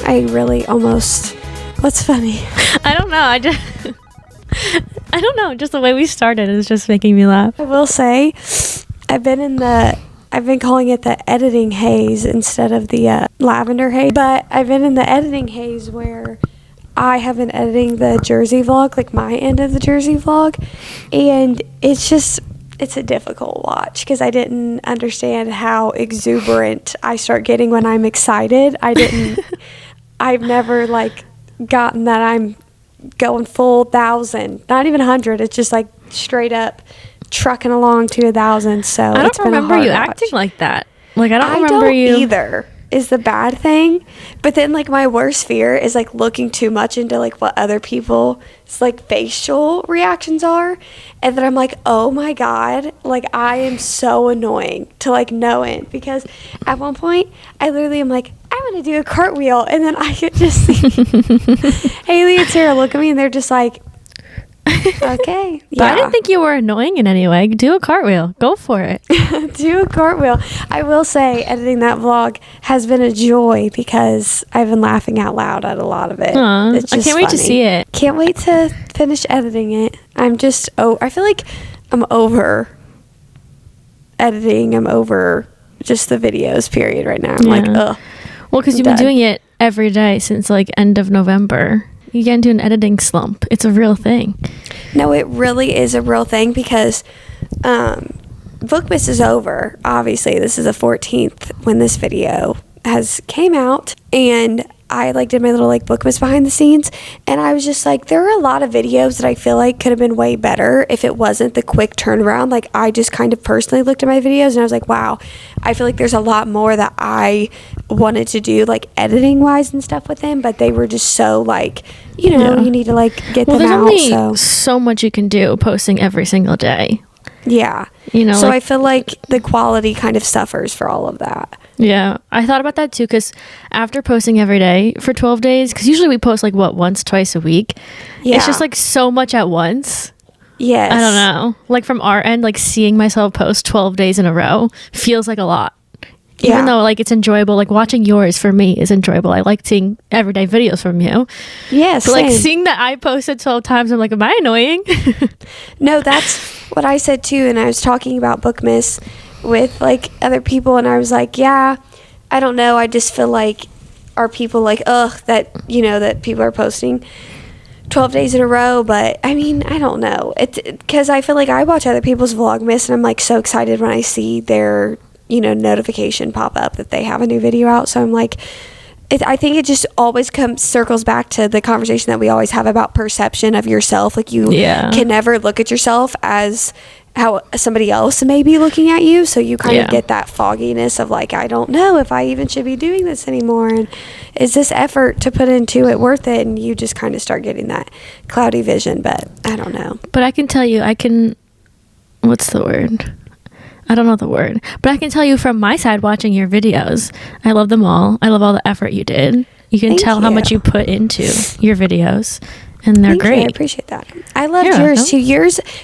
I really almost... What's funny? I don't know. I don't know. Just the way we started is just making me laugh. I will say, I've been calling it the editing haze instead of the lavender haze. But I've been in the editing haze where I have been editing the Jersey vlog, like my end of the Jersey vlog. And it's a difficult watch because I didn't understand how exuberant I start getting when I'm excited. I've never like gotten that I'm going full 1,000, not even 100. It's just like straight up trucking along to 1,000. So I don't remember you acting like that. Like I don't remember you either. Is the bad thing. But then like my worst fear is like looking too much into like what other people's like facial reactions are, and then I'm like, oh my god, like I am so annoying to like no end, because at one point I literally am like, I want to do a cartwheel, and then I could just see Haley and Sarah look at me and they're just like, okay. But I didn't think you were annoying in any way. Do a cartwheel. Go for it. Do a cartwheel. I will say editing that vlog has been a joy because I've been laughing out loud at a lot of it. It's just I can't wait to see it. Can't wait to finish editing it. I feel like I'm over editing. I'm over just the videos period right now. I'm like, ugh. Well, because you've been doing it every day since like end of November. You get into an editing slump. It's a real thing. No, it really is a real thing because Bookmas is over. Obviously, this is the 14th when this video came out, and I like did my little like Bookmas behind the scenes, and I was just like, there are a lot of videos that I feel like could have been way better if it wasn't the quick turnaround. Like I just kind of personally looked at my videos and I was like, wow, I feel like there's a lot more that I wanted to do like editing wise and stuff with them, but they were just so like, you need to like get them out. There's only so much you can do posting every single day. Yeah. So I feel like the quality kind of suffers for all of that. Yeah. I thought about that too, because after posting every day for 12 days, because usually we post like once, twice a week. Yeah. It's just like so much at once. Yes. I don't know. Like from our end, like seeing myself post 12 days in a row feels like a lot. Even though like it's enjoyable, like watching yours for me is enjoyable. I like seeing everyday videos from you. Yes. But like seeing that I posted 12 times, I'm like, am I annoying? No, that's what I said too. And I was talking about Bookmas with like other people, and I was like, yeah, I don't know. I just feel like are people like, ugh, that that people are posting 12 days in a row. But I mean, I don't know. It's because I feel like I watch other people's Vlogmas, and I'm like so excited when I see their notification pop up that they have a new video out. So I'm like, I think it just always circles back to the conversation that we always have about perception of yourself. Like you can never look at yourself as how somebody else may be looking at you. So you kind of get that fogginess of like, I don't know if I even should be doing this anymore. And is this effort to put into it worth it? And you just kind of start getting that cloudy vision. But I don't know. But I can tell you, what's the word? I don't know the word, but I can tell you from my side watching your videos, I love them all. I love all the effort you did. You can tell how much you put into your videos, and they're great. I appreciate that. I loved yours too.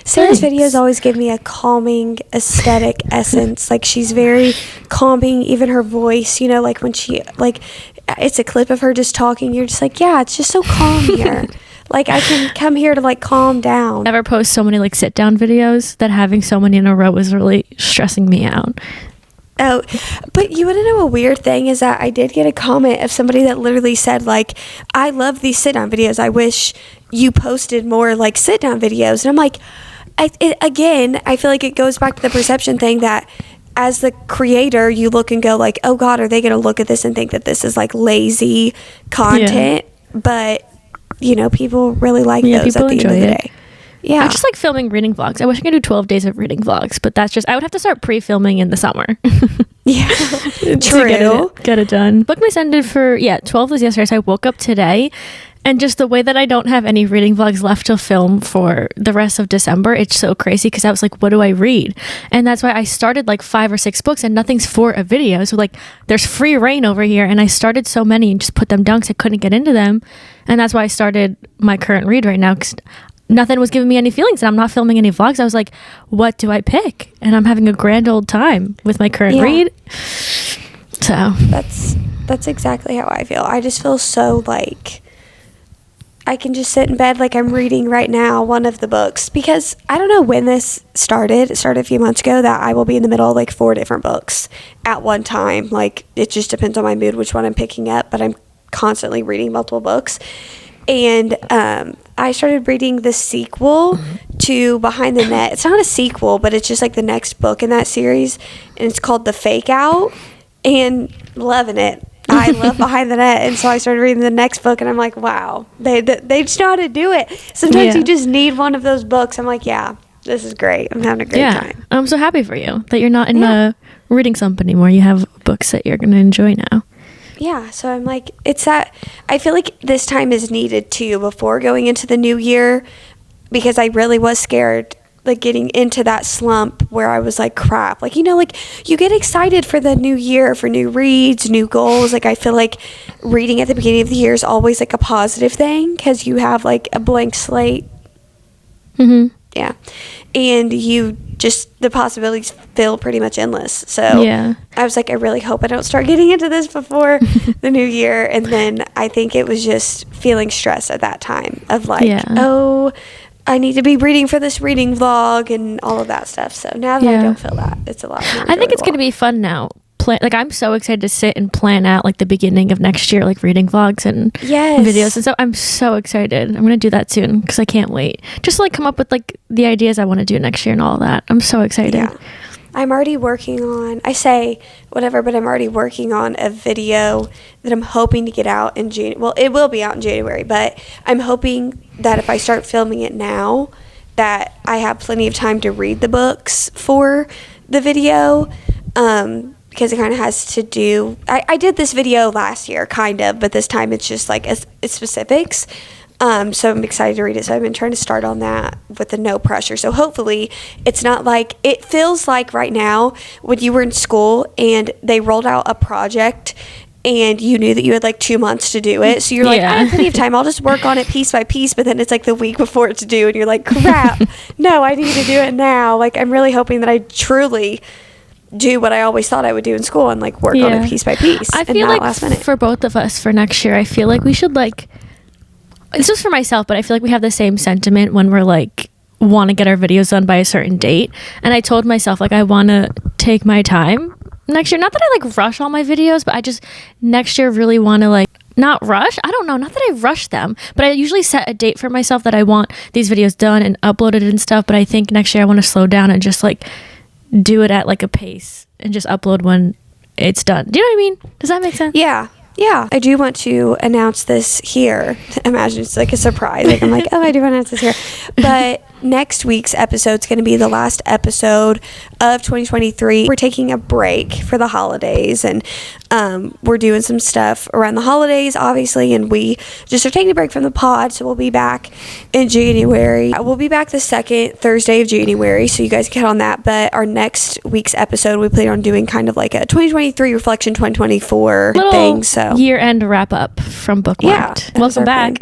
Sarah's videos always give me a calming aesthetic essence. Like she's very calming, even her voice, like when she, like it's a clip of her just talking. You're just like, yeah, it's just so calm here. Like, I can come here to, like, calm down. Never post so many, like, sit-down videos that having so many in a row was really stressing me out. Oh, but you want to know a weird thing is that I did get a comment of somebody that literally said, like, I love these sit-down videos. I wish you posted more, like, sit-down videos. And I'm like, again, I feel like it goes back to the perception thing that as the creator, you look and go, like, oh, God, are they going to look at this and think that this is, like, lazy content? Yeah. But people really like those at the end of the day. Yeah. I just like filming reading vlogs. I wish I could do 12 days of reading vlogs, but that's just, I would have to start pre-filming in the summer. Yeah. True. Get it done. Bookmas ended for, 12 was yesterday, so I woke up today, and just the way that I don't have any reading vlogs left to film for the rest of December, it's so crazy because I was like, what do I read? And that's why I started like 5 or 6 books and nothing's for a video. So like there's free reign over here, and I started so many and just put them down because I couldn't get into them. And that's why I started my current read right now, because nothing was giving me any feelings and I'm not filming any vlogs. I was like, what do I pick? And I'm having a grand old time with my current read. So that's exactly how I feel. I just feel so like I can just sit in bed like I'm reading right now one of the books, because I don't know when this started. It started a few months ago that I will be in the middle of like 4 different books at one time. Like, it just depends on my mood which one I'm picking up, but I'm constantly reading multiple books. And I started reading the sequel to Behind the Net. It's not a sequel, but it's just like the next book in that series, and it's called The Fake Out, and loving it. I love Behind the Net, and so I started reading the next book, and I'm like, wow, they just know how to do it. Sometimes you just need one of those books. I'm like, yeah, this is great. I'm having a great time. I'm so happy for you that you're not in a reading slump anymore. You have books that you're going to enjoy now. Yeah, so I'm like, it's that, I feel like this time is needed too before going into the new year, because I really was scared, like getting into that slump where I was like, crap, like, you know, like you get excited for the new year, for new reads, new goals. Like, I feel like reading at the beginning of the year is always like a positive thing, because you have like a blank slate. Yeah, and you just, the possibilities feel pretty much endless. So I was like, I really hope I don't start getting into this before the new year. And then I think it was just feeling stressed at that time of like, oh, I need to be reading for this reading vlog and all of that stuff. So now that I don't feel that, it's a lot more enjoyable. I think it's going to be fun now. Like, I'm so excited to sit and plan out like the beginning of next year, like reading vlogs and videos and stuff. I'm so excited. I'm going to do that soon because I can't wait. Just to, like, come up with like the ideas I want to do next year and all that. I'm so excited. Yeah. I'm already working on, I say whatever, but I'm already working on a video that I'm hoping to get out in January. Well, it will be out in January, but I'm hoping that if I start filming it now, that I have plenty of time to read the books for the video. Because it kind of has to do, I did this video last year, kind of, but this time it's just like it's specifics. So I'm excited to read it. So I've been trying to start on that with the no pressure. So hopefully it's not like, it feels like right now when you were in school and they rolled out a project and you knew that you had like 2 months to do it. So you're like, I have plenty of time. I'll just work on it piece by piece. But then it's like the week before it's due and you're like, crap, no, I need to do it now. Like, I'm really hoping that I truly do what I always thought I would do in school and like work on it piece by piece. I feel like for both of us for next year, I feel like we should like, it's just for myself, but I feel like we have the same sentiment when we're like want to get our videos done by a certain date. And I told myself like I want to take my time next year. Not that I like rush all my videos, but I just next year really want to like not rush. I don't know, not that I rush them, but I usually set a date for myself that I want these videos done and uploaded and stuff. But I think next year I want to slow down and just like do it at like a pace and just upload when it's done. Do you know what I mean? Does that make sense? Yeah. I do want to announce this here. Imagine it's like a surprise. Like, I'm like, oh, I do want to announce this here. But next week's episode is going to be the last episode of 2023. We're taking a break for the holidays, and we're doing some stuff around the holidays, obviously, and we just are taking a break from the pod, so we'll be back in January. We'll be back the second Thursday of January, so you guys get on that. But our next week's episode, we plan on doing kind of like a 2023 reflection 2024 thing. So year-end wrap-up from Bookmark'd. Yeah, welcome back.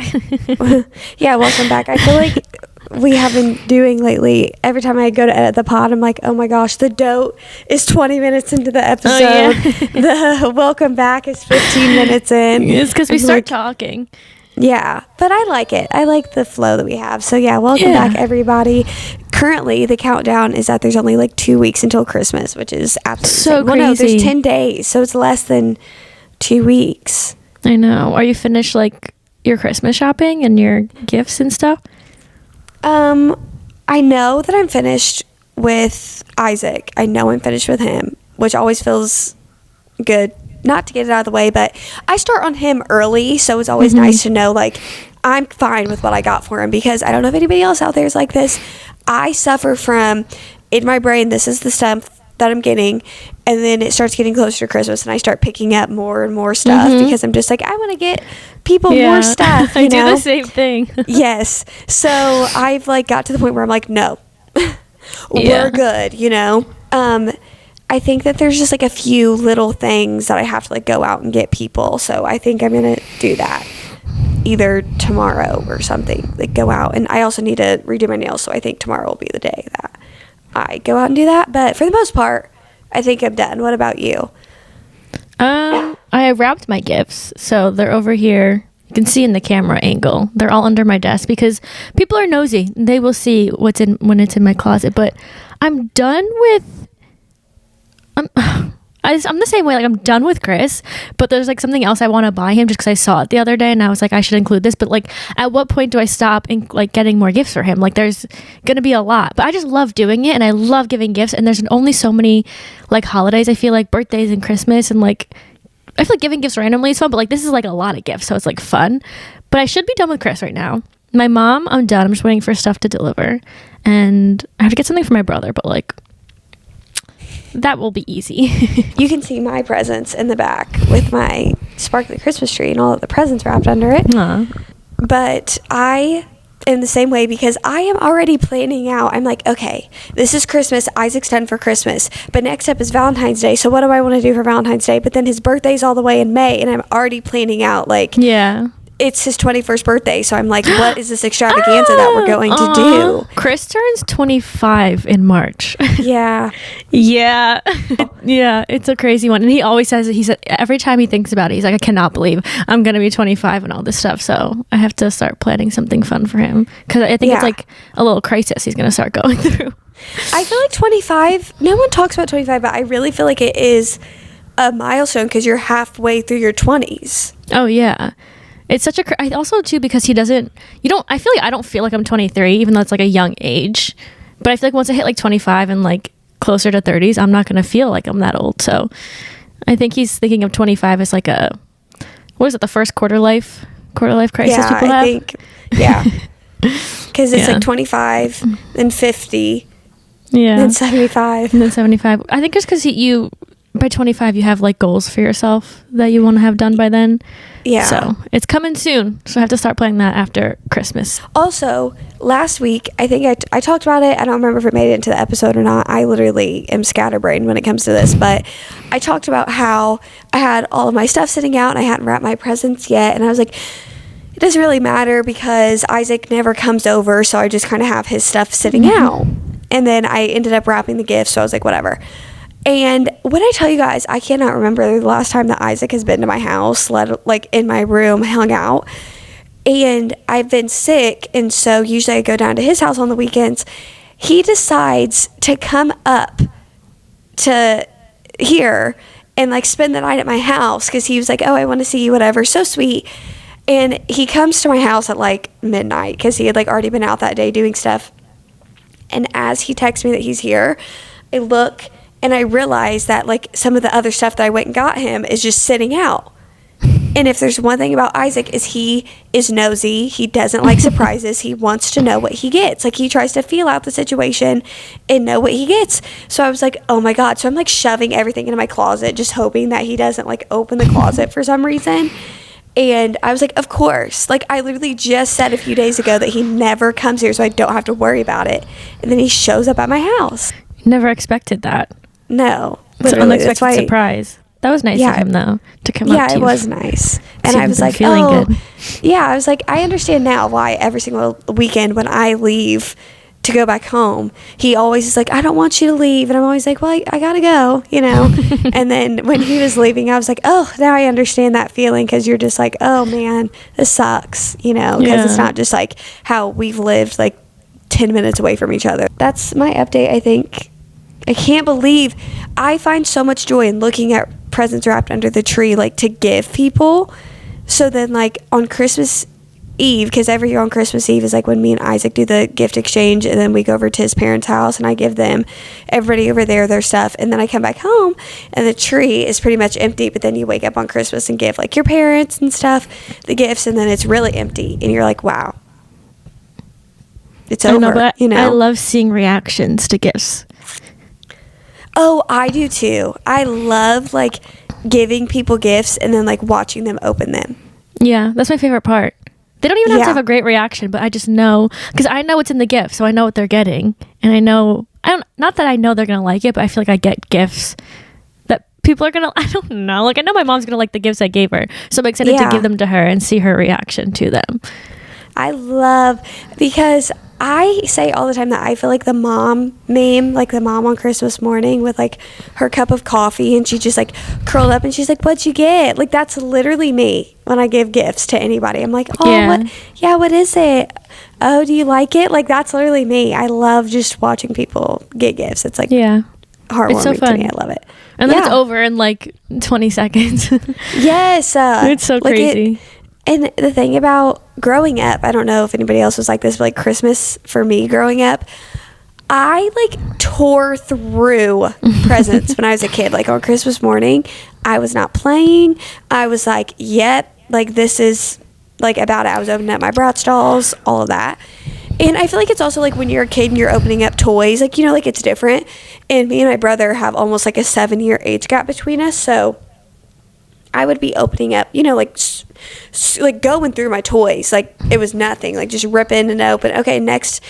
Yeah, welcome back. I feel like we have been doing lately, every time I go to edit the pod, I'm like, oh my gosh, the dote is 20 minutes into the episode. The welcome back is 15 minutes in. It's because we start talking. Yeah, but I like it. I like the flow that we have. So yeah, welcome back, everybody. Currently, the countdown is that there's only like 2 weeks until Christmas, which is absolutely so crazy. Well, no, there's 10 days, so it's less than 2 weeks. I know. Are you finished like your Christmas shopping and your gifts and stuff? I know that I'm finished with Isaac. I know I'm finished with him, which always feels good. Not to get it out of the way, but I start on him early, so it's always nice to know, like, I'm fine with what I got for him, because I don't know if anybody else out there is like this. I suffer from, in my brain, this is the stuff that I'm getting, and then it starts getting closer to Christmas, and I start picking up more and more stuff, because I'm just like, I want to get people more stuff, you know? I do the same thing. Yes. So I've, like, got to the point where I'm like, no, we're good, you know? I think that there's just like a few little things that I have to like go out and get people. So I think I'm going to do that either tomorrow or something, like go out. And I also need to redo my nails. So I think tomorrow will be the day that I go out and do that. But for the most part, I think I'm done. What about you? I wrapped my gifts, so they're over here. You can see in the camera angle. They're all under my desk because people are nosy. They will see what's in when it's in my closet. But I'm done with. I'm the same way. Like, I'm done with Chris, but there's like something else I want to buy him just because I saw it the other day and I was like, I should include this. But like, at what point do I stop and like getting more gifts for him? Like, there's gonna be a lot, but I just love doing it and I love giving gifts. And there's only so many like holidays. I feel like birthdays and Christmas, and like I feel like giving gifts randomly is fun, but like this is like a lot of gifts, so it's like fun. But I should be done with Chris right now. My mom, I'm done. I'm just waiting for stuff to deliver, and I have to get something for my brother, but like, that will be easy. You can see my presents in the back with my sparkly Christmas tree and all of the presents wrapped under it. But I am the same way because I am already planning out. I'm like, okay, this is Christmas. Isaac's done for Christmas. But next up is Valentine's Day. So what do I want to do for Valentine's Day? But then his birthday's all the way in May, and I'm already planning out like, yeah, it's his 21st birthday. So I'm like, what is this extravaganza that we're going to do? Chris turns 25 in March. Yeah. Yeah. Yeah. It's a crazy one. And he always says, every time he thinks about it, he's like, I cannot believe I'm going to be 25 and all this stuff. So I have to start planning something fun for him. Because I think it's like a little crisis he's going to start going through. I feel like 25, no one talks about 25, but I really feel like it is a milestone because you're halfway through your 20s. Oh, yeah. It's such a I also too because I feel like I don't feel like I'm 23 even though it's like a young age, but I feel like once I hit like 25 and like closer to 30s, I'm not gonna feel like I'm that old. So I think he's thinking of 25 as like the first quarter life crisis people have. I think because it's like 25 then 50 then 75 and then 75. I think just because by 25 you have like goals for yourself that you want to have done by then. Yeah. So it's coming soon. So I have to start planning that after Christmas. Also, last week, I think I talked about it. I don't remember if it made it into the episode or not. I literally am scatterbrained when it comes to this. But I talked about how I had all of my stuff sitting out and I hadn't wrapped my presents yet. And I was like, it doesn't really matter because Isaac never comes over. So I just kind of have his stuff sitting out. And then I ended up wrapping the gifts. So I was like, whatever. And when I tell you guys, I cannot remember the last time that Isaac has been to my house, like in my room, hung out. And I've been sick, and so usually I go down to his house on the weekends. He decides to come up to here and like spend the night at my house because he was like, oh, I want to see you, whatever. So sweet. And he comes to my house at like midnight because he had like already been out that day doing stuff. And as he texts me that he's here, I look and I realize that like some of the other stuff that I went and got him is just sitting out. And if there's one thing about Isaac is he is nosy. He doesn't like surprises. He wants to know what he gets. Like he tries to feel out the situation and know what he gets. So I was like, oh my God. So I'm like shoving everything into my closet, just hoping that he doesn't like open the closet for some reason. And I was like, of course. Like I literally just said a few days ago that he never comes here so I don't have to worry about it. And then he shows up at my house. Never expected that. No. It's an unexpected surprise. That was nice of him, though, to come up to you. Yeah, it was nice. And I was like, good. Yeah, I was like, I understand now why every single weekend when I leave to go back home, he always is like, I don't want you to leave. And I'm always like, well, I got to go, you know. And then when he was leaving, I was like, oh, now I understand that feeling because you're just like, oh, man, this sucks, you know, because it's not just like how we've lived like 10 minutes away from each other. That's my update, I think. I can't believe I find so much joy in looking at presents wrapped under the tree, like to give people. So then like on Christmas Eve, because every year on Christmas Eve is like when me and Isaac do the gift exchange, and then we go over to his parents' house and I give them, everybody over there, their stuff. And then I come back home and the tree is pretty much empty, but then you wake up on Christmas and give like your parents and stuff the gifts, and then it's really empty and you're like, wow, it's over. I know, but I love seeing reactions to gifts. Oh, I do too. I love like giving people gifts and then like watching them open them. Yeah, that's my favorite part. They don't even have to have a great reaction, but I just know because I know what's in the gift, so I know what they're getting, and not that I know they're gonna like it, but I feel like I get gifts that people are gonna. I don't know. Like I know my mom's gonna like the gifts I gave her, so I'm excited to give them to her and see her reaction to them. I love because I say all the time that I feel like the mom meme, like the mom on Christmas morning with like her cup of coffee and she just like curled up and she's like, "What'd you get?" Like that's literally me when I give gifts to anybody. I'm like, "Oh, what is it? Oh, do you like it?" Like that's literally me. I love just watching people get gifts. It's like heartwarming it's so fun to me. I love it. And then it's over in like 20 seconds. Yes. It's so crazy. And the thing about growing up, I don't know if anybody else was like this, but like Christmas for me growing up, I like tore through presents when I was a kid. Like on Christmas morning, I was not playing. I was like, yep, like this is like about it. I was opening up my Bratz dolls, all of that. And I feel like it's also like when you're a kid and you're opening up toys, like, you know, like it's different. And me and my brother have almost like a 7-year age gap between us. So I would be opening up, you know, like going through my toys like it was nothing, like just ripping and open. Okay, next.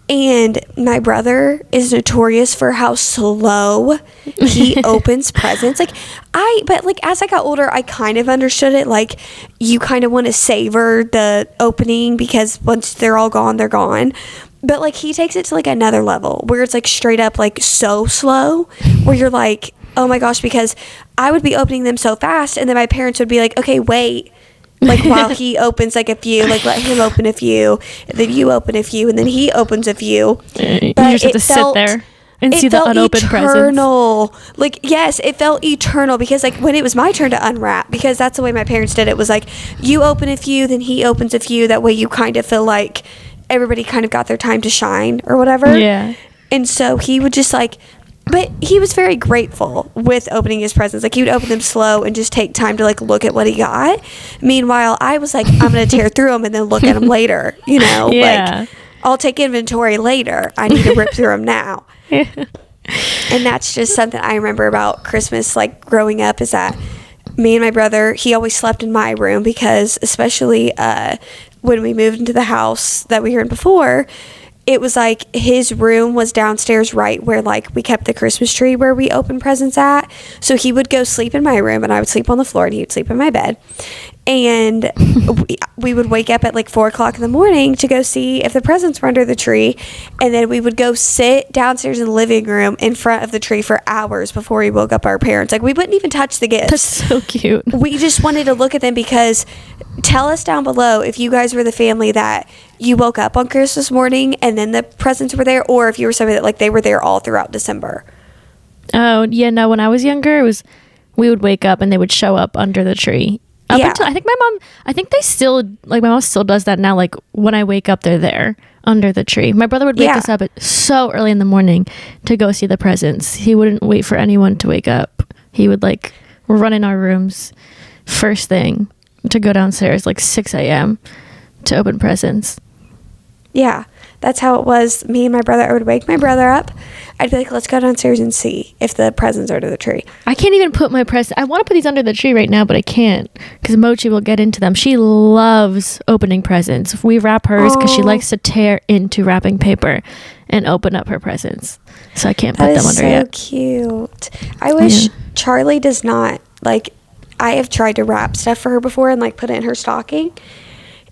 And my brother is notorious for how slow he opens presents. But as I got older, I kind of understood it. Like you kind of want to savor the opening because once they're all gone, they're gone. But like he takes it to like another level where it's like straight up like so slow where you're like, oh my gosh, because I would be opening them so fast and then my parents would be like, okay, wait, like while he opens like a few, like let him open a few, and then you open a few, and then he opens a few. You just have to sit there and see the unopened eternal. presents. Like, yes, it felt eternal because like when it was my turn to unwrap, because that's the way my parents did it, was like you open a few, then he opens a few. That way you kind of feel like everybody kind of got their time to shine or whatever. Yeah. And so he would just like, but he was very grateful with opening his presents. Like he would open them slow and just take time to like look at what he got. Meanwhile, I was like, I'm going to tear through them and then look at them later, you know? Yeah. Like I'll take inventory later. I need to rip through them now. And that's just something I remember about Christmas, like growing up, is that me and my brother, he always slept in my room because especially when we moved into the house that we were in before, it was like his room was downstairs right where like we kept the Christmas tree where we opened presents at. So he would go sleep in my room and I would sleep on the floor and he would sleep in my bed. And we would wake up at like 4 o'clock in the morning to go see if the presents were under the tree. And then we would go sit downstairs in the living room in front of the tree for hours before we woke up our parents. Like we wouldn't even touch the gifts. That's so cute. We just wanted to look at them because tell us down below if you guys were the family that you woke up on Christmas morning and then the presents were there, or if you were somebody that like they were there all throughout December. Oh, yeah, no, when I was younger, it was we would wake up and they would show up under the tree. Until, I think my mom still does that now. Like when I wake up, they're there under the tree. My brother would wake us up so early in the morning to go see the presents. He wouldn't wait for anyone to wake up. He would like run in our rooms first thing to go downstairs like 6 a.m. to open presents. Yeah, that's how it was. Me and my brother, I would wake my brother up. I'd be like, let's go downstairs and see if the presents are under the tree. I can't even put my presents. I want to put these under the tree right now, but I can't because Mochi will get into them. She loves opening presents. We wrap hers because she likes to tear into wrapping paper and open up her presents. So I can't put them under yet. That is so cute. I wish Charlie does not, like, I have tried to wrap stuff for her before and like put it in her stocking.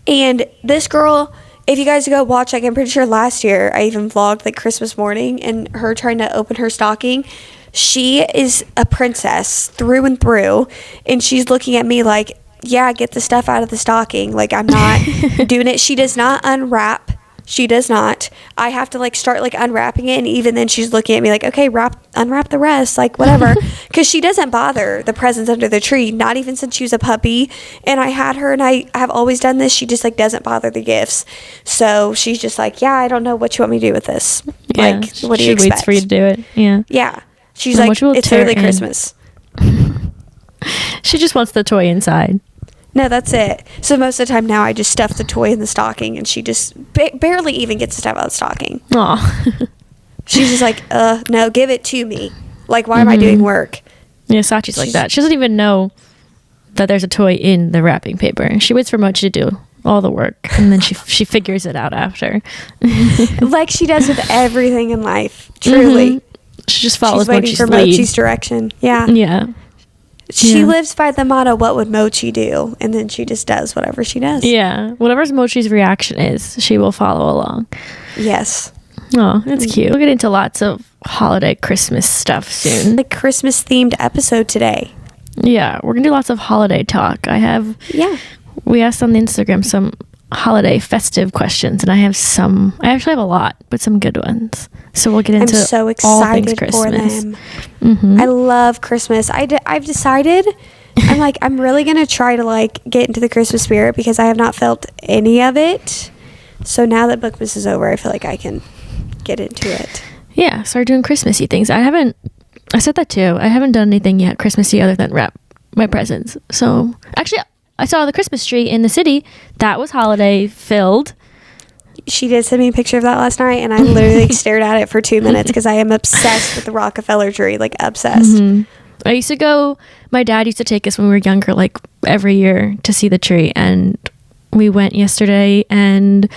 And this girl, if you guys go watch, like I'm pretty sure last year I even vlogged like Christmas morning and her trying to open her stocking. She is a princess through and through, and she's looking at me like, yeah, get the stuff out of the stocking. Like I'm not doing it. She does not unwrap. She does not. I have to like start like unwrapping it, and even then she's looking at me like, okay, unwrap the rest, like whatever, because she doesn't bother the presents under the tree, not even since she was a puppy. And I had her, and I have always done this. She just like doesn't bother the gifts, so she's just like, yeah, I don't know what you want me to do with this. Yeah, like, what do you expect? She waits for you to do it. Yeah. She's like, it's literally Christmas. She just wants the toy inside. No, that's it. So most of the time now I just stuff the toy in the stocking, and she just barely even gets the stuff out of the stocking. Aw. She's just like, no, give it to me. Like, why am I doing work? Yeah, Sachi's like that. She doesn't even know that there's a toy in the wrapping paper. She waits for Mochi to do all the work, and then she figures it out after. Like she does with everything in life, truly. She just follows She's waiting Mochi's for lead. Mochi's direction. Yeah. Yeah. She lives by the motto, what would Mochi do? And then she just does whatever she does. Yeah. Whatever Mochi's reaction is, she will follow along. Yes. Oh, that's cute. We'll get into lots of holiday Christmas stuff soon. The Christmas themed episode today. Yeah, we're gonna do lots of holiday talk. We asked on the Instagram some holiday festive questions, and I actually have a lot, but some good ones. So we'll get into I'm so excited for them. I love Christmas. I've decided I'm really gonna try to like get into the Christmas spirit because I have not felt any of it. So now that Bookmas is over, I feel like I can get into it. Yeah, start doing Christmassy things. I said that too. I haven't done anything yet Christmassy other than wrap my presents. So actually, I saw the Christmas tree in the city. That was holiday filled. She did send me a picture of that last night, and I literally stared at it for 2 minutes because I am obsessed with the Rockefeller tree, like obsessed. I used to go, my dad used to take us when we were younger, like every year to see the tree, and we went yesterday, and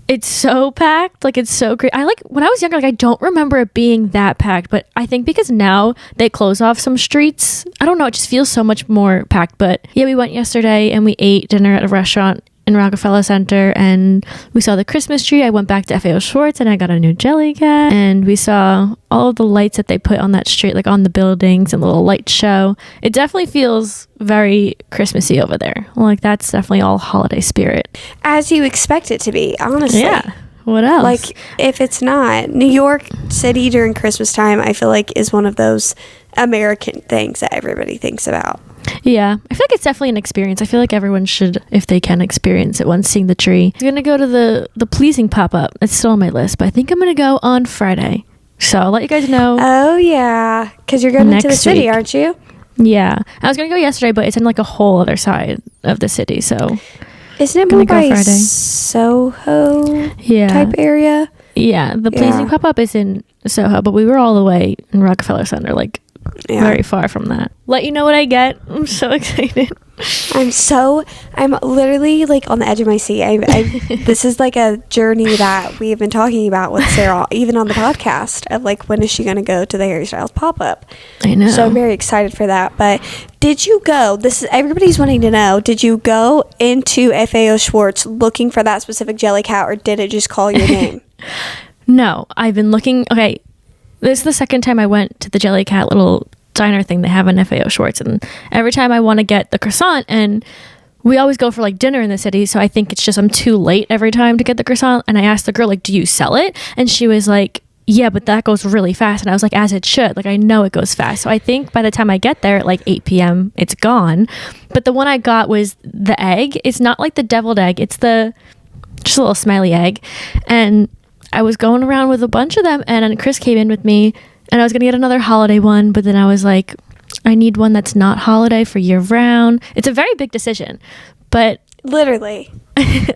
it's so packed. Like, it's so great. When I was younger, I don't remember it being that packed, but I think because now they close off some streets, I don't know, it just feels so much more packed. But yeah, we went yesterday and we ate dinner at a restaurant in Rockefeller Center, and we saw the Christmas tree. I went back to FAO Schwartz and I got a new jelly cat, and we saw all of the lights that they put on that street, like on the buildings, and the little light show. It definitely feels very Christmassy over there. Like, that's definitely all holiday spirit, as you expect it to be, honestly. Yeah, what else? Like, if it's not, New York City during Christmas time, I feel like is one of those American things that everybody thinks about. Yeah, I feel like it's definitely an experience. I feel like everyone should, if they can, experience it once seeing the tree. I'm gonna go to the pleasing pop-up. It's still on my list, but I think I'm gonna go on Friday, so I'll let you guys know. Oh yeah, because you're going into the city week. Aren't you? Yeah, I was gonna go yesterday, but it's in like a whole other side of the city, so isn't it more by Soho type area? Yeah, the pleasing pop-up is in Soho, but we were all the way in Rockefeller Center, like very far from that. Let you know what I get. I'm so excited. I'm literally like on the edge of my seat. This is like a journey that we've been talking about with Sarah, even on the podcast, of like, when is she going to go to the Harry Styles pop-up? I know. So I'm very excited for that. But did you go? Everybody's wanting to know. Did you go into FAO Schwartz looking for that specific jelly cat, or did it just call your name? No, I've been looking. Okay, this is the second time I went to the Jellycat little diner thing they have in FAO Schwartz, and every time I want to get the croissant, and we always go for like dinner in the city, so I think it's just I'm too late every time to get the croissant. And I asked the girl, like, do you sell it? And she was like, yeah, but that goes really fast. And I was like, as it should. Like, I know it goes fast. So I think by the time I get there at like 8 p.m., it's gone. But the one I got was the egg. It's not like the deviled egg. It's just a little smiley egg. And I was going around with a bunch of them, and then Chris came in with me, and I was going to get another holiday one, but then I was like, I need one that's not holiday for year round. It's a very big decision, but literally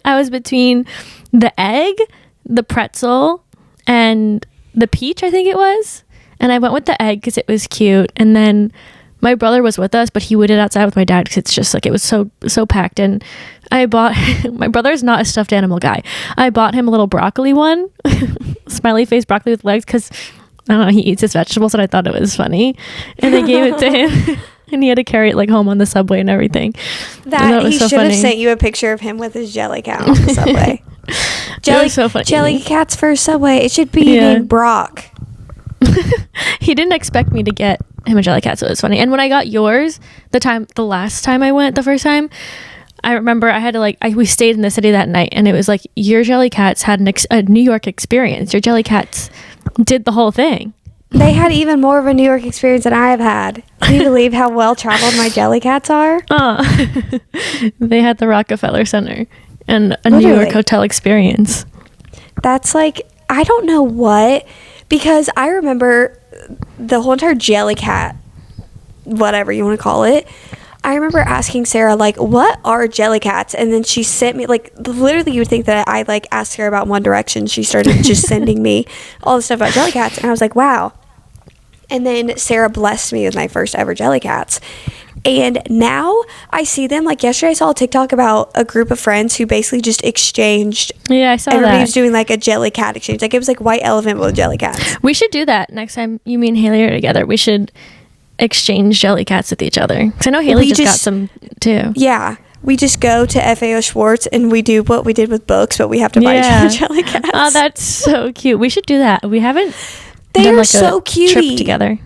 I was between the egg, the pretzel, and the peach, I think it was. And I went with the egg because it was cute. And then my brother was with us, but he waited outside with my dad because it's just like, it was so packed. And I bought, my brother's not a stuffed animal guy. I bought him a little broccoli one, smiley face broccoli with legs, because I don't know, he eats his vegetables, and I thought it was funny. And I gave it to him, and he had to carry it like home on the subway and everything. That he should have sent you a picture of him with his jelly cat on the subway. Jelly cats for Subway. It should be named Brock. He didn't expect me to get him a jelly cat, so it was funny. And when I got yours, the last time I went, the first time, I remember I had to we stayed in the city that night, and it was like, your jelly cats had a New York experience. Your jelly cats did the whole thing. They had even more of a New York experience than I have had. Can you believe how well traveled my jelly cats are? They had the Rockefeller Center and a New York hotel experience. That's like, I don't know what, because I remember the whole entire jelly cat, whatever you want to call it, I remember asking Sarah, like, what are jelly cats? And then she sent me, like, literally you would think that I, like, asked her about One Direction. She started just sending me all the stuff about jelly cats. And I was like, wow. And then Sarah blessed me with my first ever jelly cats. And now I see them, like, yesterday I saw a TikTok about a group of friends who basically just exchanged. Yeah, I saw that. Everybody was doing, like, a jelly cat exchange. Like, it was like White Elephant with jelly cats. We should do that next time you, me, and Haley are together. We should exchange jelly cats with each other. Because I know Haley just got some too. Yeah. We just go to FAO Schwartz and we do what we did with books, but we have to buy jelly cats. Oh, that's so cute. We should do that. We haven't They are like so a cutie. trip together.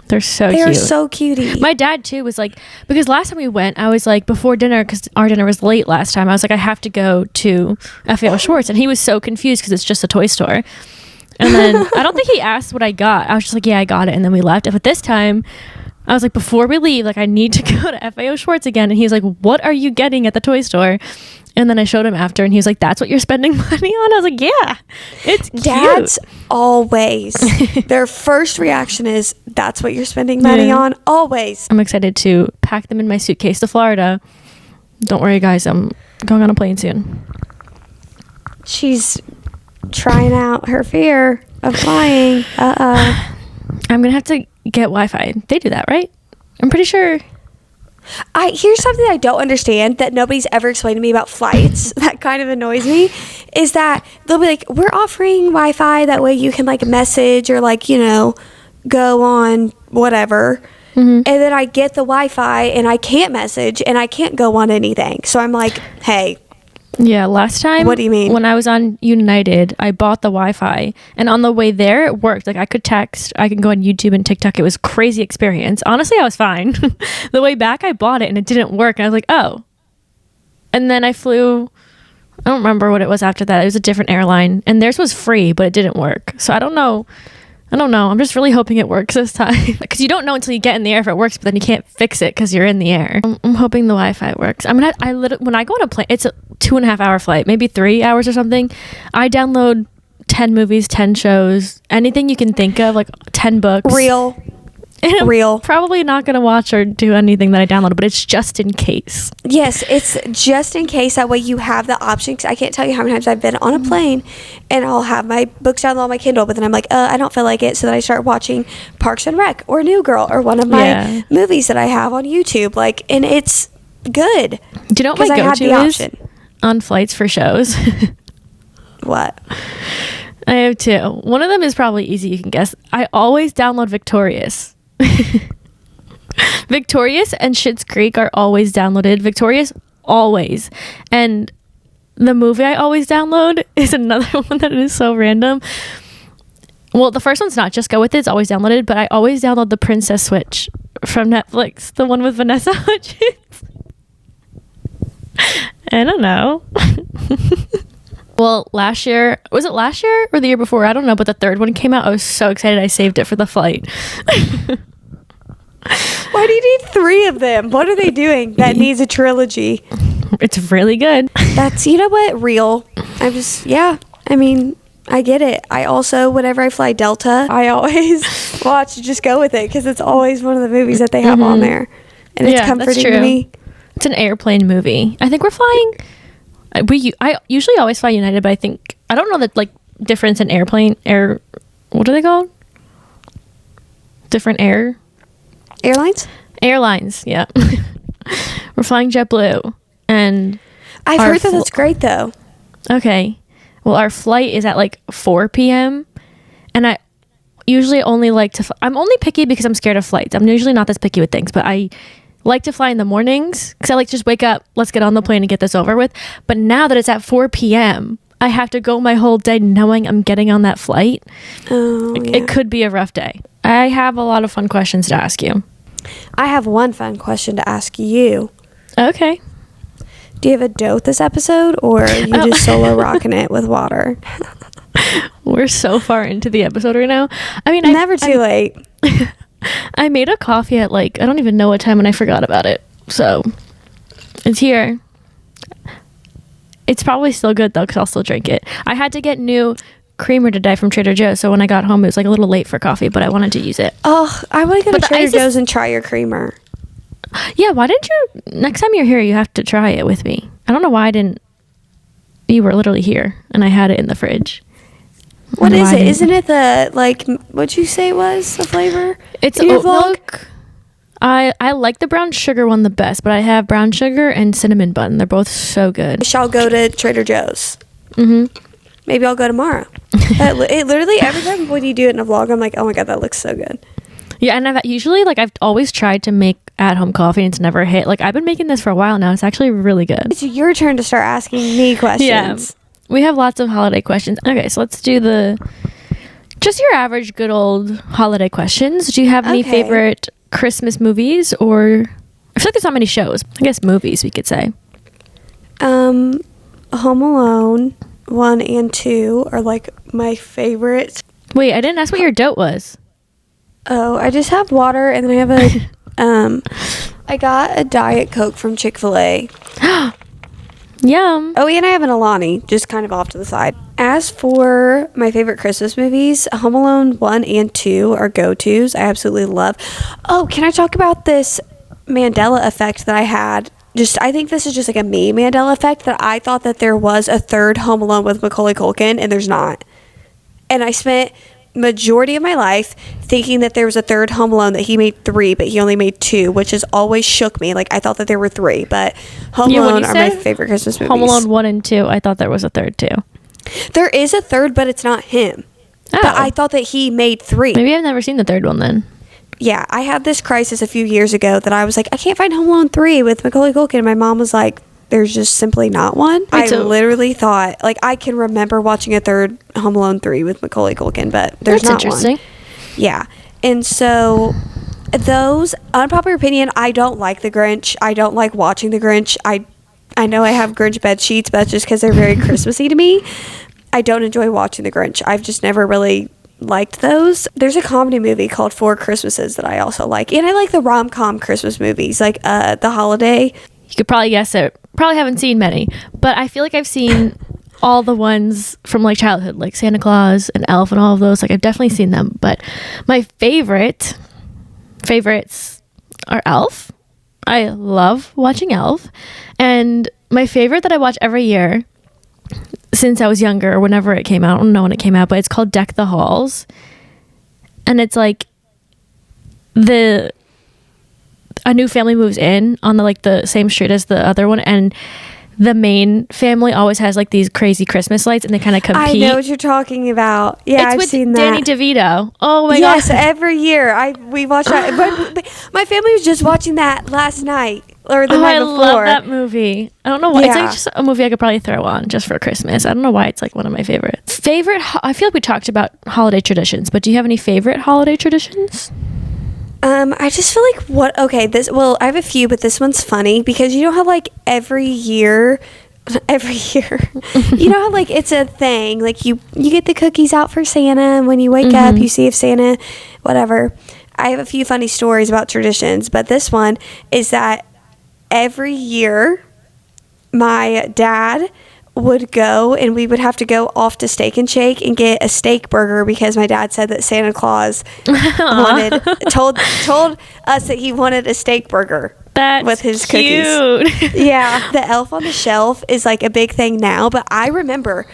They're so cute. They're so cutie. My dad too was like, because last time we went, I was like, before dinner, because our dinner was late last time, I was like, I have to go to FAO Schwartz, and he was so confused because it's just a toy store. And then I don't think he asked what I got. I was just like, yeah, I got it, and then we left. But this time I was like, before we leave, like, I need to go to FAO Schwartz again. And he's like, what are you getting at the toy store? And then I showed him after, and he was like, that's what you're spending money on? I was like, yeah, it's cute. Dads always, their first reaction is, that's what you're spending money on? Always. I'm excited to pack them in my suitcase to Florida. Don't worry, guys. I'm going on a plane soon. She's trying out her fear of flying. I'm going to have to get Wi-Fi. They do that, right? I'm pretty sure. Here's something I don't understand that nobody's ever explained to me about flights that kind of annoys me, is that they'll be like, we're offering Wi-Fi, that way you can like message or like, go on whatever. And then I get the Wi-Fi and I can't message and I can't go on anything. So I'm like, hey. Yeah, last time. What do you mean? When I was on United, I bought the Wi-Fi, and on the way there, it worked. Like, I could text, I could go on YouTube and TikTok. It was a crazy experience. Honestly, I was fine. The way back, I bought it, and it didn't work. And I was like, oh. And then I flew, I don't remember what it was after that. It was a different airline, and theirs was free, but it didn't work. So I don't know. I'm just really hoping it works this time. Because you don't know until you get in the air if it works, but then you can't fix it because you're in the air. I'm hoping the Wi-Fi works. When I go on a plane, it's a 2.5 hour flight, maybe 3 hours or something. I download 10 movies, 10 shows, anything you can think of, like 10 books. Real. Probably not going to watch or do anything that I downloaded, but it's just in case. Yes, it's just in case. That way you have the option. 'Cause I can't tell you how many times I've been on a plane and I'll have my books downloaded on my Kindle, but then I'm like, I don't feel like it. So then I start watching Parks and Rec or New Girl or one of my movies that I have on YouTube. Like, and it's good. Do you know what my go-to is on flights for shows? What? I have two. One of them is probably easy, you can guess. I always download Victorious. Victorious and Schitt's Creek are always downloaded. Victorious, always. And the movie I always download is another one that is so random. Well, the first one's not Just Go With It. It's always downloaded. But I always download The Princess Switch from Netflix. The one with Vanessa Hudgens. I don't know. Well, last year, was it last year or the year before? I don't know, but the third one came out. I was so excited. I saved it for the flight. Why do you need 3 of them? What are they doing that needs a trilogy? It's really good. That's, you know what, real. I get it. I also, whenever I fly Delta, I always watch Just Go With It because it's always one of the movies that they have on there. And it's comforting to me. It's an airplane movie. I think we're flying... I usually always fly United, but I don't know the like difference in what are they called? Different airlines, yeah. We're flying JetBlue, and I've heard that that's great though. Okay, well, our flight is at like 4 p.m. and I usually only like to I'm only picky because I'm scared of flights. I'm usually not this picky with things, but I like to fly in the mornings because I like to just wake up, let's get on the plane and get this over with. But now that it's at 4 p.m., I have to go my whole day knowing I'm getting on that flight. It could be a rough day. I have a lot of fun questions to ask you. I have one fun question to ask you. Okay. Do you have a date this episode, or are you just solo rocking it with water? We're so far into the episode right now. I mean, never too late. I made a coffee at I don't even know what time, and I forgot about it. So it's here. It's probably still good though, because I'll still drink it. I had to get new creamer today from Trader Joe's, so when I got home it was like a little late for coffee, but I wanted to use it. Oh, I want to go to Trader Joe's and try your creamer. Yeah, why didn't you? Next time you're here, you have to try it with me. I don't know why I didn't. You were literally here, and I had it in the fridge. What is it? Isn't it the, what'd you say it was, the flavor? It's oat milk. I like the brown sugar one the best, but I have brown sugar and cinnamon bun. They're both so good. I shall go to Trader Joe's. Mm-hmm. Maybe I'll go tomorrow. It literally, every time when you do it in a vlog, I'm like, oh my God, that looks so good. Yeah, and I've always tried to make at-home coffee and it's never hit. Like, I've been making this for a while now. It's actually really good. It's your turn to start asking me questions. Yeah. We have lots of holiday questions. Okay, so let's do just your average good old holiday questions. Do you have any favorite Christmas movies, or I feel like there's not many shows. I guess movies we could say. Home Alone 1 and 2 are like my favorites. Wait, I didn't ask what your dote was. Oh, I just have water, and then I have I got a Diet Coke from Chick-fil-A. Yum. Oh, and I have an Alani, just kind of off to the side. As for my favorite Christmas movies, Home Alone 1 and 2 are go-tos. I absolutely love. Oh, can I talk about this Mandela effect that I had? I think this is just like a me Mandela effect, that I thought that there was a third Home Alone with Macaulay Culkin, and there's not. And I spent majority of my life thinking that there was a third Home Alone, that he made 3 but he only made 2, which has always shook me. Like, I thought that there were 3, but Home Alone are my favorite Christmas movies. Home Alone 1 and 2, I thought there was a third too. There is a third, but it's not him. Oh. But I thought that he made 3. Maybe I've never seen the third one then. Yeah, I had this crisis a few years ago that I was like, I can't find Home Alone 3 with Macaulay Culkin. My mom was like, there's just simply not one. I literally thought, like, I can remember watching a third Home Alone 3 with Macaulay Culkin, but there's not one. That's interesting. Yeah. And so, those, unpopular opinion, I don't like The Grinch. I don't like watching The Grinch. I know I have Grinch bed sheets, but that's just because they're very Christmassy to me. I don't enjoy watching The Grinch. I've just never really liked those. There's a comedy movie called Four Christmases that I also like. And I like the rom-com Christmas movies, like The Holiday. You could probably guess it. Probably haven't seen many, but I feel like I've seen all the ones from like childhood, like Santa Claus and Elf and all of those. Like, I've definitely seen them, but my favorites are Elf. I love watching Elf, and my favorite that I watch every year since I was younger, or whenever it came out, I don't know when it came out, but it's called Deck the Halls, and it's like a new family moves in on the same street as the other one, and the main family always has like these crazy Christmas lights, and they kind of compete. I know what you're talking about. Yeah, I've seen that. Danny DeVito. Oh my gosh. Yes, every year we watch that. But my family was just watching that last night or the night before. I love that movie. I don't know why. Yeah. It's like just a movie I could probably throw on just for Christmas. I don't know why it's like one of my favorites. I feel like we talked about holiday traditions, but do you have any favorite holiday traditions? I just feel like I have a few, but this one's funny because you know how like every year, you know how like it's a thing, like you get the cookies out for Santa, and when you wake up, you see if Santa, whatever. I have a few funny stories about traditions, but this one is that every year my dad would go, and we would have to go off to Steak and Shake and get a steak burger because my dad said that Santa Claus told us that he wanted a steak burger. That's with his cute. Cookies. Yeah, the Elf on the Shelf is like a big thing now, but I remember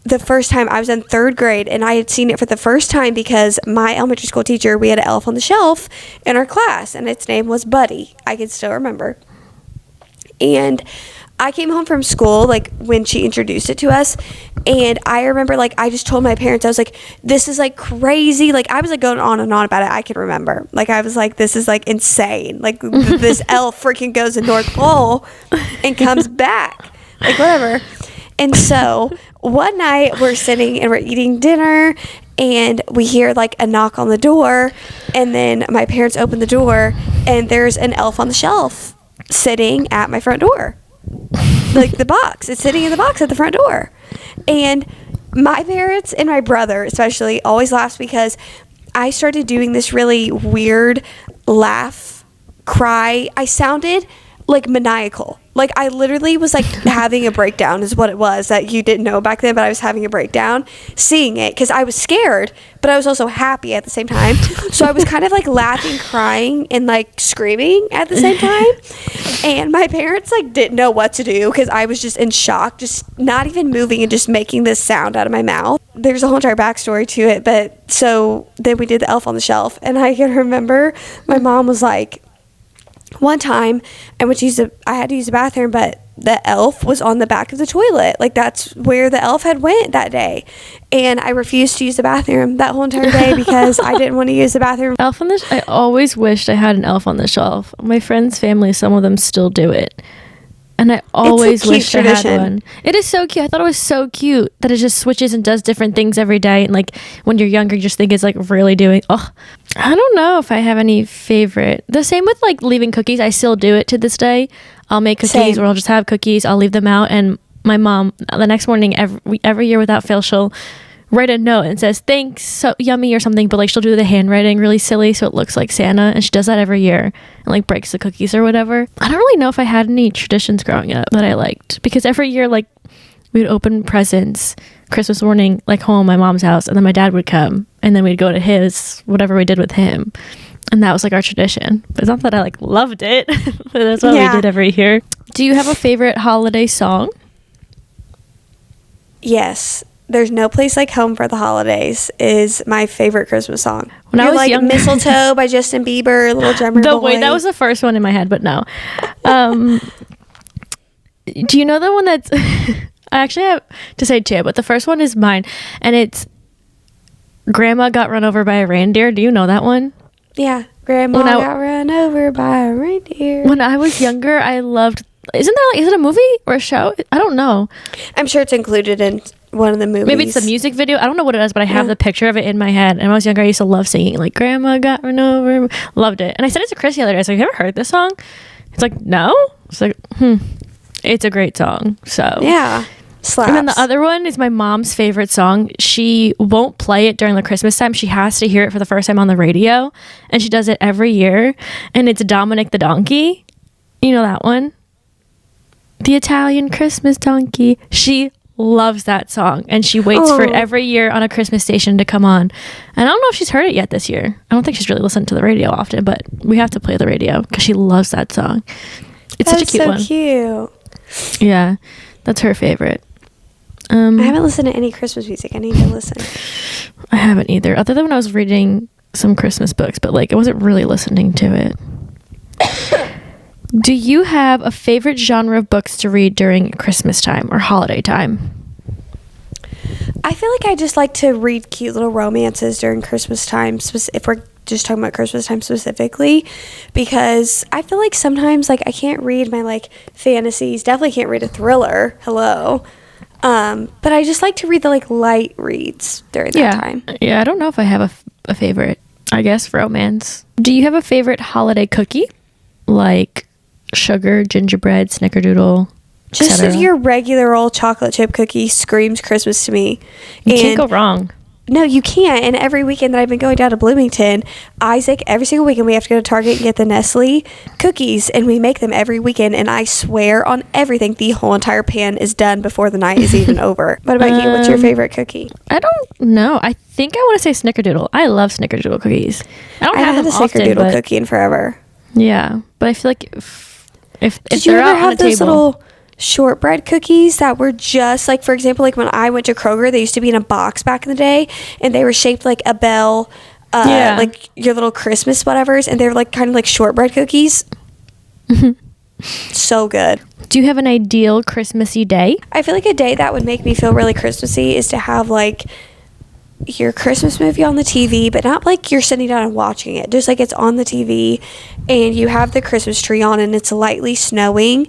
the first time I was in 3rd grade, and I had seen it for the first time because my elementary school teacher, we had an Elf on the Shelf in our class, and its name was Buddy. I can still remember. And I came home from school, like, when she introduced it to us, and I remember, like, I just told my parents, I was like, this is, like, crazy. Like, I was, like, going on and on about it. I can remember. Like, I was like, this is, like, insane. Like, this elf freaking goes to North Pole and comes back. Like, whatever. And so, one night, we're sitting and we're eating dinner, and we hear, like, a knock on the door, and then my parents open the door, and there's an Elf on the Shelf sitting at my front door. Like, the box. It's sitting in the box at the front door. And my parents and my brother especially always laughs because I started doing this really weird laugh, cry. I sounded like maniacal. Like, I literally was like having a breakdown is what it was that you didn't know back then, but I was having a breakdown seeing it because I was scared, but I was also happy at the same time. So I was kind of like laughing, crying, and like screaming at the same time. And my parents like didn't know what to do because I was just in shock, just not even moving and just making this sound out of my mouth. There's a whole entire backstory to it, but so then we did the Elf on the Shelf, and I can remember my mom was like, one time I had to use the bathroom, but the elf was on the back of the toilet. Like, that's where the elf had went that day. And I refused to use the bathroom that whole entire day because I didn't want to use the bathroom. Elf on the I always wished I had an elf on the shelf. My friends' family, some of them still do it. And I always wished I had one. It is so cute. I thought it was so cute that it just switches and does different things every day. And like when you're younger, you just think it's like really doing. Oh, I don't know if I have any favorite. The same with like leaving cookies. I still do it to this day. I'll make cookies or I'll just have cookies. I'll leave them out. And my mom, the next morning, every year without fail, she'll write a note and says, thanks, so yummy or something. But like she'll do the handwriting really silly so it looks like Santa. And she does that every year and like breaks the cookies or whatever. I don't really know if I had any traditions growing up that I liked, because every year like we'd open presents Christmas morning, like home at my mom's house, and then my dad would come and then we'd go to his, whatever we did with him. And that was like our tradition. But it's not that I like loved it, but that's what we did every year. Do you have a favorite holiday song? Yes. There's No Place Like Home for the Holidays is my favorite Christmas song. When I was like young, Mistletoe by Justin Bieber, Little Drummer Boy. Wait, that was the first one in my head, but no. Do you know the one that's... I actually have to say two, but the first one is mine, and it's Grandma Got Run Over by a Reindeer. Do you know that one? Yeah. Grandma got run over by a reindeer. When I was younger, I loved... is it a movie or a show? I don't know. I'm sure it's included in one of the movies. Maybe it's the music video. I don't know what it is, but I have the picture of it in my head. And when I was younger, I used to love singing like Grandma Got Run Over. Loved it. And I said it to Chris the other day. I was like, have you ever heard this song? It's like, no. It's like, it's a great song. So yeah, slaps. And then the other one is my mom's favorite song. She won't play it during the Christmas time. She has to hear it for the first time on the radio, and she does it every year. And it's Dominic the Donkey. You know that one? The Italian Christmas Donkey. She loves that song, and she waits for it every year on a Christmas station to come on. And I don't know if she's heard it yet this year. I don't think she's really listened to the radio often, but we have to play the radio because she loves that song. It's such a cute one. Cute. Yeah, that's her favorite. I haven't listened to any Christmas music. I need to listen. I haven't either, other than when I was reading some Christmas books, but like I wasn't really listening to it. Do you have a favorite genre of books to read during Christmas time or holiday time? I feel like I just like to read cute little romances during Christmas time, if we're just talking about Christmas time specifically, because I feel like sometimes like I can't read my like fantasies, definitely can't read a thriller, hello. But I just like to read the like light reads during that time. Yeah, I don't know if I have a favorite. I guess romance. Do you have a favorite holiday cookie? Like sugar, gingerbread, snickerdoodle, just your regular old chocolate chip cookie screams Christmas to me. You can't go wrong. No, you can't. And every weekend that I've been going down to Bloomington, Isaac, every single weekend we have to go to Target and get the Nestle cookies, and we make them every weekend. And I swear on everything, the whole entire pan is done before the night is even over. What about you? What's your favorite cookie? I don't know. I think I want to say snickerdoodle. I love snickerdoodle cookies. I haven't had a snickerdoodle cookie in forever. Yeah, but I feel like if did you ever have those little shortbread cookies that were just like, for example, like when I went to Kroger, they used to be in a box back in the day, and they were shaped like a bell, like your little Christmas whatevers, and they were like kind of like shortbread cookies. So good. Do you have an ideal Christmassy day? I feel like a day that would make me feel really Christmassy is to have like your Christmas movie on the TV, but not like you're sitting down and watching it, just like it's on the TV and you have the Christmas tree on and it's lightly snowing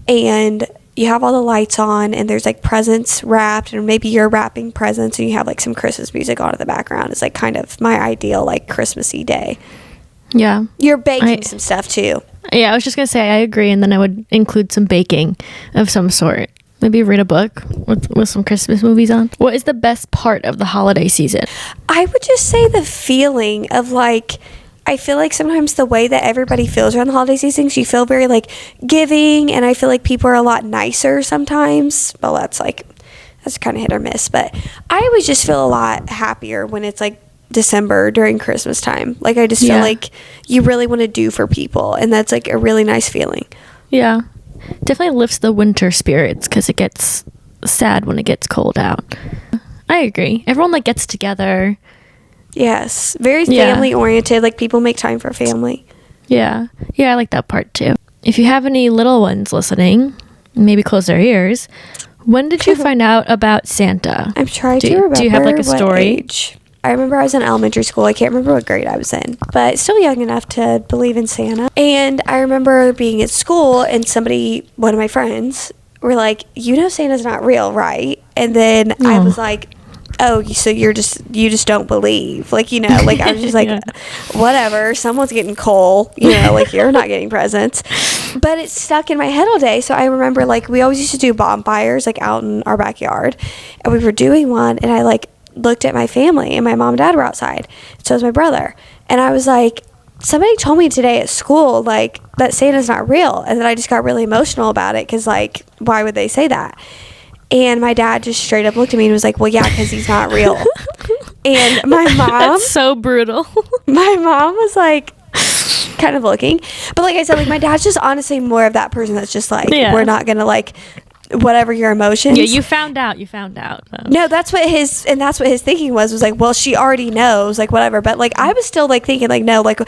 and you have all the lights on and there's like presents wrapped, and maybe you're wrapping presents and you have like some Christmas music on in the background. It's like kind of my ideal like Christmassy day. Yeah. You're baking some stuff too. Yeah, I was just gonna say I agree, and then I would include some baking of some sort. Maybe read a book with some Christmas movies on. What is the best part of the holiday season? I would just say the feeling of like, I feel like sometimes the way that everybody feels around the holiday seasons, you feel very like giving, and I feel like people are a lot nicer sometimes. Well, that's kind of hit or miss, but I always just feel a lot happier when it's like December during Christmas time. Like I just feel like you really want to do for people, and that's like a really nice feeling. Yeah. Definitely lifts the winter spirits because it gets sad when it gets cold out. I agree. Everyone like gets together. Yes. Very family oriented. Like people make time for family. Yeah. Yeah, I like that part too. If you have any little ones listening, maybe close their ears. When did you find out about Santa? I'm trying to remember. Do you have like a story? Age. I remember I was in elementary school. I can't remember what grade I was in, but still young enough to believe in Santa. And I remember being at school and one of my friends, were like, you know Santa's not real, right? And then I was like, oh, so you just don't believe. Like, you know, like I was just like, whatever, someone's getting coal, you know, like you're not getting presents. But it stuck in my head all day. So I remember like we always used to do bonfires like out in our backyard. And we were doing one and I like looked at my family and my mom and dad were outside. So was my brother. And I was like, somebody told me today at school like that Santa's not real. And then I just got really emotional about it because like why would they say that? And my dad just straight up looked at me and was like, well, yeah, because he's not real. And my mom That's so brutal. My mom was like kind of looking, but like I said, like my dad's just honestly more of that person that's just like we're not gonna like whatever your emotions. Yeah, you found out though. No, that's what his thinking was like, well, she already knows, like whatever. But like I was still like thinking like no, like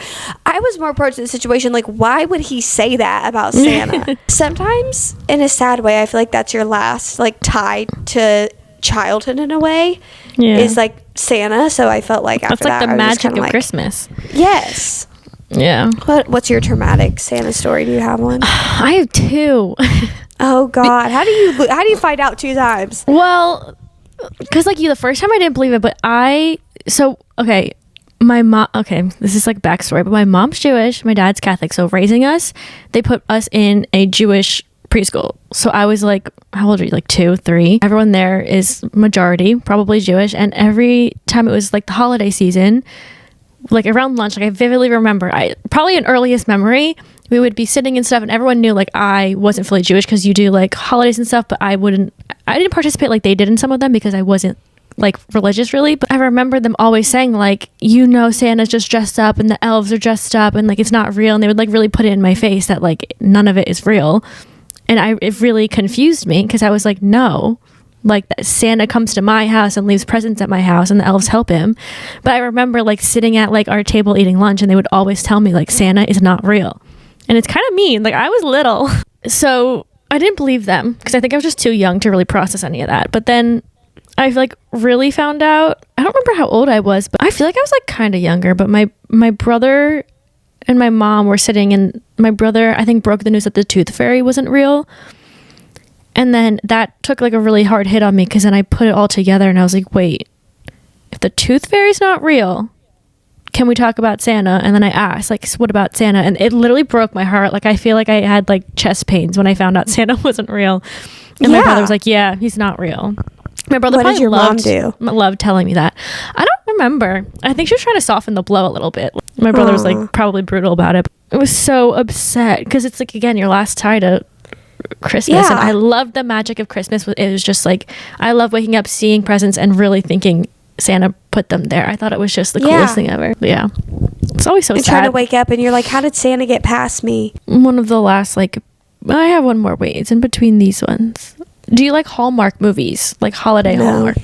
I was more approaching the situation like why would he say that about Santa? Sometimes in a sad way I feel like that's your last like tie to childhood in a way is like Santa. So I felt like after that's like that, the magic of like, Christmas. Yes. Yeah. What's your traumatic Santa story? Do you have one? I have two. Oh God! How do you find out 2 times? Well, because like you, the first time I didn't believe it, but my mom. Okay, this is like backstory, but my mom's Jewish, my dad's Catholic. So raising us, they put us in a Jewish preschool. So I was like, how old are you? Like 2, 3. Everyone there is majority, probably Jewish, and every time it was like the holiday season, like around lunch, like I vividly remember, probably an earliest memory, we would be sitting and stuff and everyone knew like I wasn't fully Jewish because you do like holidays and stuff, but I didn't participate like they did in some of them because I wasn't like religious really. But I remember them always saying like, you know, Santa's just dressed up and the elves are dressed up and like it's not real, and they would like really put it in my face that like none of it is real. And it really confused me because I was like, no, like Santa comes to my house and leaves presents at my house and the elves help him. But I remember like sitting at like our table eating lunch and they would always tell me like Santa is not real. And it's kind of mean. Like I was little. So I didn't believe them because I think I was just too young to really process any of that. But then I like really found out, I don't remember how old I was, but I feel like I was like kind of younger. But my brother and my mom were sitting and my brother, I think, broke the news that the tooth fairy wasn't real. And then that took like a really hard hit on me because then I put it all together and I was like, wait, if the tooth fairy's not real, can we talk about Santa? And then I asked, like, what about Santa? And it literally broke my heart. Like, I feel like I had like chest pains when I found out Santa wasn't real. And my brother was like, yeah, he's not real. My brother what did your mom do? Loved telling me that. I don't remember. I think she was trying to soften the blow a little bit. My brother was like probably brutal about it. I was so upset because it's like, again, your last tie to Christmas. And I loved the magic of Christmas. It was just like, I love waking up, seeing presents and really thinking Santa put them there. I thought it was just the coolest thing ever. But yeah, it's always so sad. Trying to wake up and you're like, how did Santa get past me? One of the last, like, I have one more. Wait, it's in between these ones. Do you like Hallmark movies? Like holiday Hallmark?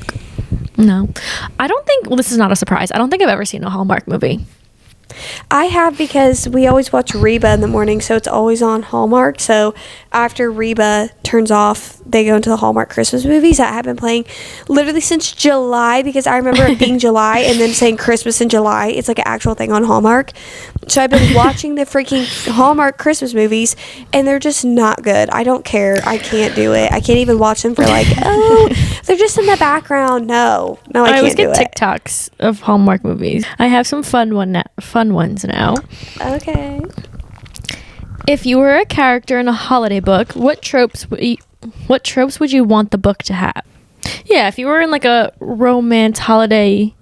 No. I don't think, well, this is not a surprise. I don't think I've ever seen a Hallmark movie. I have because we always watch Reba in the morning, so it's always on Hallmark. So after Reba turns off, they go into the Hallmark Christmas movies that have been playing literally since July, because I remember it being July and then saying Christmas in July. It's like an actual thing on Hallmark. So I've been watching the freaking Hallmark Christmas movies and they're just not good. I don't care. I can't do it. I can't even watch them for like, oh, they're just in the background. No, I can't do it. I always get TikToks of Hallmark movies. I have some fun ones now. Okay. If you were a character in a holiday book, what tropes would you want the book to have? Yeah, if you were in like a romance holiday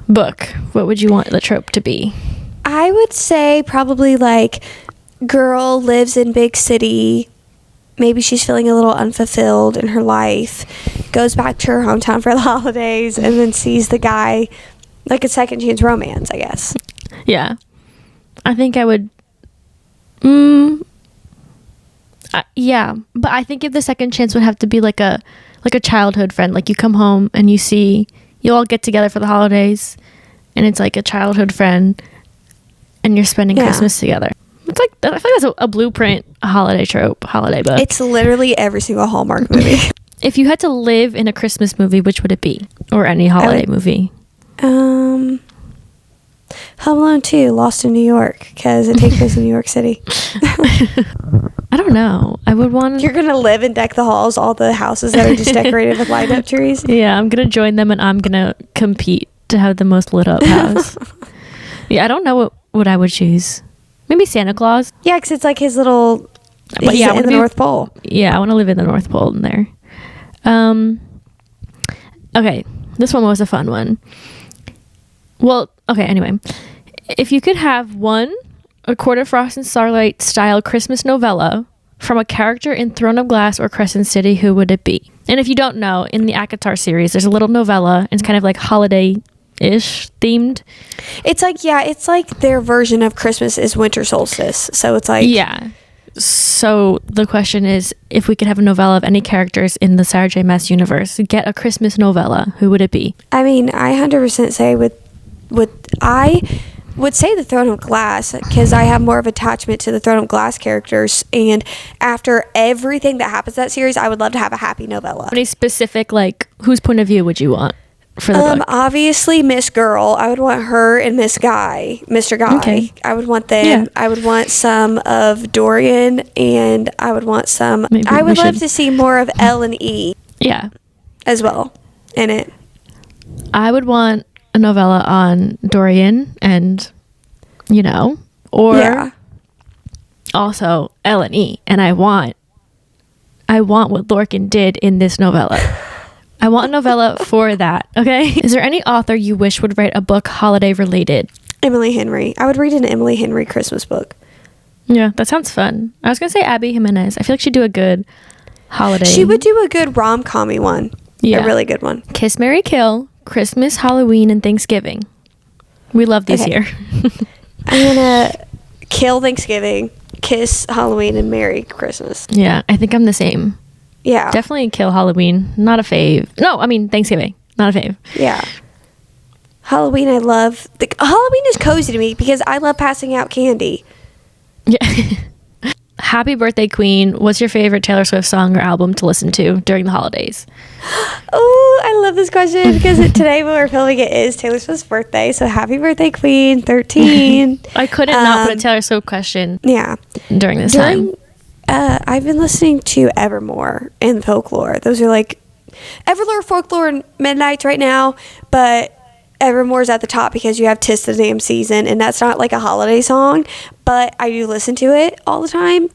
book, what would you want the trope to be? I would say probably like girl lives in big city. Maybe she's feeling a little unfulfilled in her life, goes back to her hometown for the holidays, and then sees the guy, like a second chance romance, I guess. Yeah. I think I would... yeah. But I think if the second chance would have to be like a childhood friend. Like you come home and you all get together for the holidays and it's like a childhood friend and you're spending Christmas together. It's like I feel like that's a blueprint holiday trope, holiday book. It's literally every single Hallmark movie. If you had to live in a Christmas movie, which would it be? Or any holiday movie? Home Alone 2, Lost in New York, because it takes place in New York City. I don't know. I would want... You're going to live and deck the halls, all the houses that are just decorated with light up trees? Yeah, I'm going to join them and I'm going to compete to have the most lit up house. Yeah, I don't know what I would choose. Maybe Santa Claus. Yeah, because it's like his little... But yeah, in the North Pole. Yeah, I want to live in the North Pole in there. Okay, this one was a fun one. Well, okay, anyway. If you could have a Court of Frost and Starlight style Christmas novella from a character in Throne of Glass or Crescent City, who would it be? And if you don't know, in the ACOTAR series, there's a little novella, and it's kind of like holiday-ish themed. It's like their version of Christmas is winter solstice. So it's like... Yeah. So the question is, if we could have a novella of any characters in the Sarah J. Maas universe, get a Christmas novella, who would it be? I mean, I 100% say I would say the Throne of Glass, because I have more of attachment to the Throne of Glass characters, and after everything that happens in that series, I would love to have a happy novella. Any specific, like, whose point of view would you want for the book? Obviously Miss Girl. I would want her and Mr. Guy. Okay. I would want them. Yeah. I would want some of Dorian, and I would want some... I would love to see more of Elle and E. Yeah. As well in it. I would want a novella on Dorian and, or also Elle and E. And I want what Lorcan did in this novella. I want a novella for that, okay? Is there any author you wish would write a book holiday related? Emily Henry. I would read an Emily Henry Christmas book. Yeah, that sounds fun. I was going to say Abby Jimenez. I feel like she'd do a good holiday. She would do a good rom-com-y one. Yeah. A really good one. Kiss, Marry, Kill, Christmas, Halloween, and Thanksgiving. We love these here. I'm going to kill Thanksgiving, kiss Halloween, and marry Christmas. Yeah, I think I'm the same. Yeah. Definitely kill Halloween. Not a fave. No, I mean Thanksgiving. Not a fave. Yeah. Halloween, I love. Halloween is cozy to me because I love passing out candy. Yeah. Happy Birthday Queen. What's your favorite Taylor Swift song or album to listen to during the holidays? Oh, I love this question because today when we're filming it is Taylor Swift's birthday. So happy birthday, Queen, 13. I couldn't not put a Taylor Swift question during this time. I've been listening to Evermore and Folklore. Those are like Evermore, Folklore, and Midnights right now, but Evermore's at the top because you have 'Tis the Damn Season, and that's not like a holiday song, but I do listen to it all the time,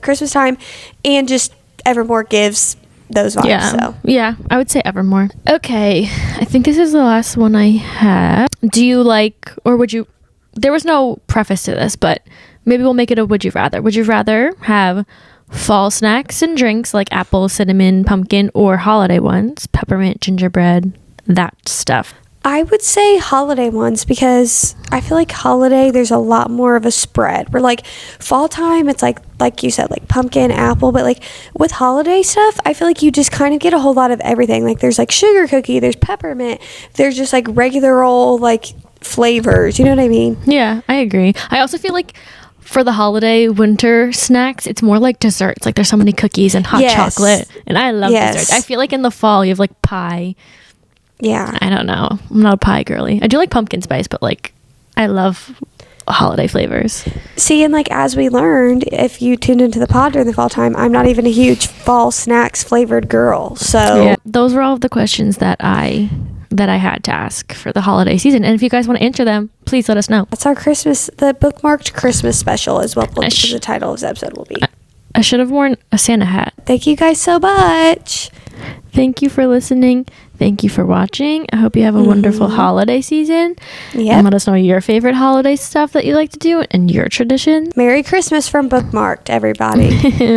Christmas time, and just Evermore gives those vibes. Yeah, I would say Evermore. Okay, I think this is the last one I have. Do you like, or would you, there was no preface to this, but maybe we'll make it a would you rather. Would you rather have fall snacks and drinks like apple, cinnamon, pumpkin, or holiday ones, peppermint, gingerbread, that stuff? I would say holiday ones because I feel like holiday, there's a lot more of a spread. Where like fall time, it's like you said, like pumpkin, apple. But like with holiday stuff, I feel like you just kind of get a whole lot of everything. Like there's like sugar cookie, there's peppermint, there's just like regular old like flavors. You know what I mean? Yeah, I agree. I also feel like for the holiday winter snacks, it's more like desserts. Like there's so many cookies and hot chocolate. And I love desserts. I feel like in the fall, you have like pie. Yeah. I don't know. I'm not a pie girly. I do like pumpkin spice, but like I love holiday flavors. See, and like as we learned, if you tuned into the pod during the fall time, I'm not even a huge fall snacks flavored girl. So yeah, those were all of the questions that I had to ask for the holiday season. And if you guys want to answer them, please let us know. That's our Christmas, the bookmarked Christmas special is what the title of this episode will be. I should have worn a Santa hat. Thank you guys so much. Thank you for listening. Thank you for watching. I hope you have a wonderful holiday season. Yeah. And let us know your favorite holiday stuff that you like to do and your traditions. Merry Christmas from Bookmark'd, everybody.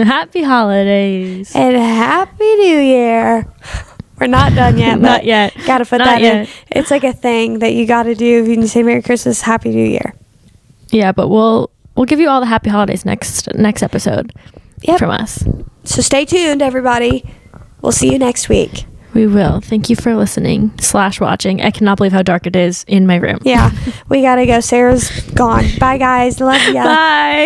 Happy holidays. And Happy New Year. We're not done yet. Not yet. Gotta put that in. It's like a thing that you gotta do if you say Merry Christmas, Happy New Year. Yeah, but we'll give you all the happy holidays next episode from us. So stay tuned, everybody. We'll see you next week. We will. Thank you for listening / watching. I cannot believe how dark it is in my room. Yeah. We gotta go. Sarah's gone. Bye, guys. Love ya. Bye.